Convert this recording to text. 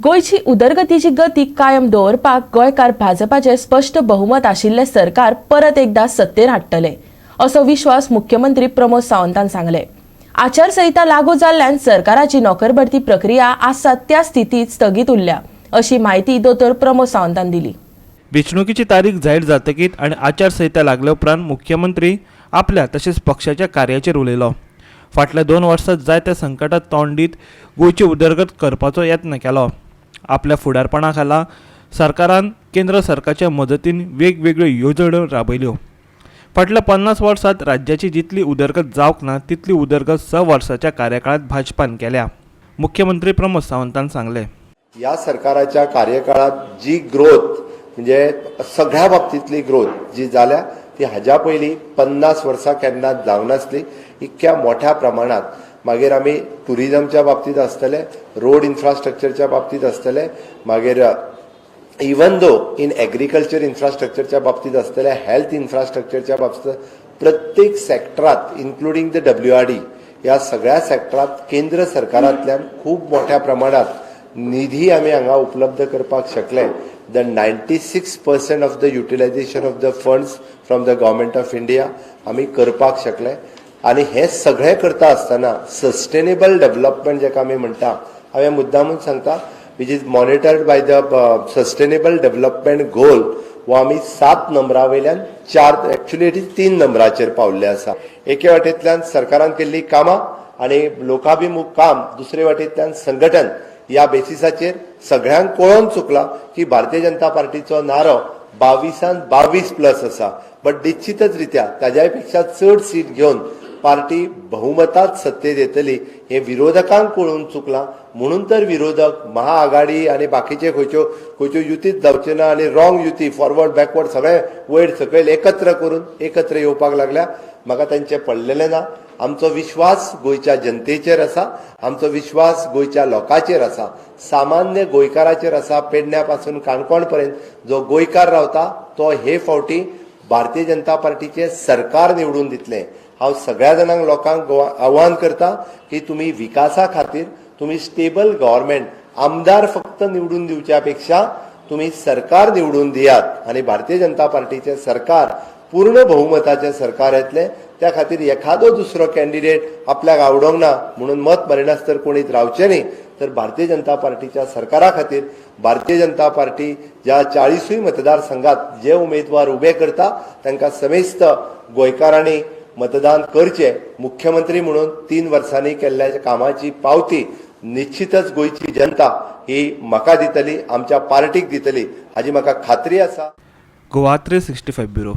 गोयची उदरगतीची गती कायम दवरपाक गोंयकार भाजपाचे स्पष्ट बहुमत आशिल्ले सरकार परत एकदा सत्तेर हाडटले असो विश्वास मुख्यमंत्री प्रमोद सावंतान सांगले। आचारसंहिता लागू जाल्ल्यान सरकाराची नोकरभरती प्रक्रिया आसा त्या स्थितीत स्थगीत उरल्या अशी माहिती दोतोर प्रमोद सावंतान दिली। वेंचणुकीची तारीख जाहीर जातकीत आणि आचारसंहिता लागल्या उपरांत मुख्यमंत्री आपल्या तसेच पक्षाच्या कार्याचेर उलयलो। फाटल्या 2 वर्सांत जायत्या संकटात तोंड दीत गोंयची उदरगत करपाचो यत्न केलो। आपल्या फुडारपणा खाला सरकारान केंद्र सरकारच्या मदतीन वेगवेगळ्यो येवजण्यो राबयल्यो। फाटल्या 50 वर्सांत राज्याची जितली उदरगत जावंक ना तितली उदरगत 6 वर्साच्या कार्यकाळात भाजपान केल्या, मुख्यमंत्री प्रमोद सावंतान सांगले। या सरकाराच्या कार्यकाळात जी ग्रोथ म्हणजे सगळ्या बाबतीतली ग्रोथ जी जाल्या ती हाज्या पयलीं 50 वर्सां केन्ना जावं नासली। इतक्या मोठ्या प्रमाणात मागीर आमी टुरिजमच्या बाबतीत आसतले, रोड इन्फ्रास्ट्रक्चरच्या बाबतीत आसतले, मागीर इवन दो इन एग्रीकल्चर इन्फ्रास्ट्रक्चरच्या बाबतीत आसतले, हेल्थ इन्फ्रास्ट्रक्चरच्या बाबतीत प्रत्येक सेक्टरात इन्क्लुडिंग द WRD या सगळ्या सेक्टरात केंद्र सरकारांतल्यान खूप मोठ्या प्रमाणात निधी आमी हांगा उपलब्ध करपाक शकले। The 96% of the utilization of the funds from the government of India आमी करपाक शकले। आणि हे सगळे करता आसतना सस्टेनेबल डेव्हलपमेंट जेका आमी म्हणटा, हांवें मुद्दामून सांगता, which is monitored by the sustainable development goal वो आमी 7 नंबरा वयल्यान 4 एक्चुअली इट इज 3 नंबराचेर पावल्ले आसा। एके वाटेंतल्यान सरकारान केल्ली कामां आणि लोकाभिमुख काम, दुसरे वाटेंतल्यान संघटन या बेसिसाचेर सगळ्यांक कळोवन चुकला की भारतीय जनता पार्टीचो नारो 22+22 आसा, बट निश्चितच रित्या ताज्या पेक्षा चड सीट घेवन पार्टी बहुमतात सत्तेत येतली हे विरोधकांक कळून चुकला। म्हणून तर विरोधक महाआघाडी आणि बाकीचे खंयच्यो युतीत जावचे ना आणि रॉंग युती फॉरवर्ड बॅकवर्ड सगळे वयर सकयल एकत्र करून एकत्र येवपाक लागल्या। म्हाका तांचे पडलेले ना। आमचो विश्वास गोंयच्या जनतेचेर आसा, आमचो विश्वास गोंयच्या लोकांचेर आसा, सामान्य गोंयकाराचेर आसा। पेडण्या पासून काणकोण पर्यंत जो गोंयकार रावता तो हे फावटी भारतीय जनता पार्टीचे सरकार निवडून दितले। हांव सगळ्या जाणांक लोकांक आव्हान करता की तुम्ही विकासा खातीर तुम्ही स्टेबल गव्हर्नमेंट, आमदार फक्त निवडून दिवच्या पेक्षा तुम्ही सरकार निवडून दियात आणि भारतीय जनता पार्टीचे सरकार पूर्ण बहुमताचे सरकार येतले। त्या खातीर एखादो दुसरो कॅन्डिडेट आपल्याक आवडोंक ना म्हणून मत मारिनासतर कोणीच रावचे न्ही, तर भारतीय जनता पार्टीच्या सरकारा खातीर भारतीय जनता पार्टी ज्या 40 मतदारसंघात जे उमेदवार उभे करता तांकां समेस्त गोंयकारांनी मतदान करचे। मुख्यमंत्री म्हणून 3 वर्सांनी केल्ल्या कामाची पावती निश्चितच गोंयची जनता ही म्हाका दितली, आमच्या पार्टीक दितली हाजी म्हाका खात्री आसा। गोवा 365 ब्युरो।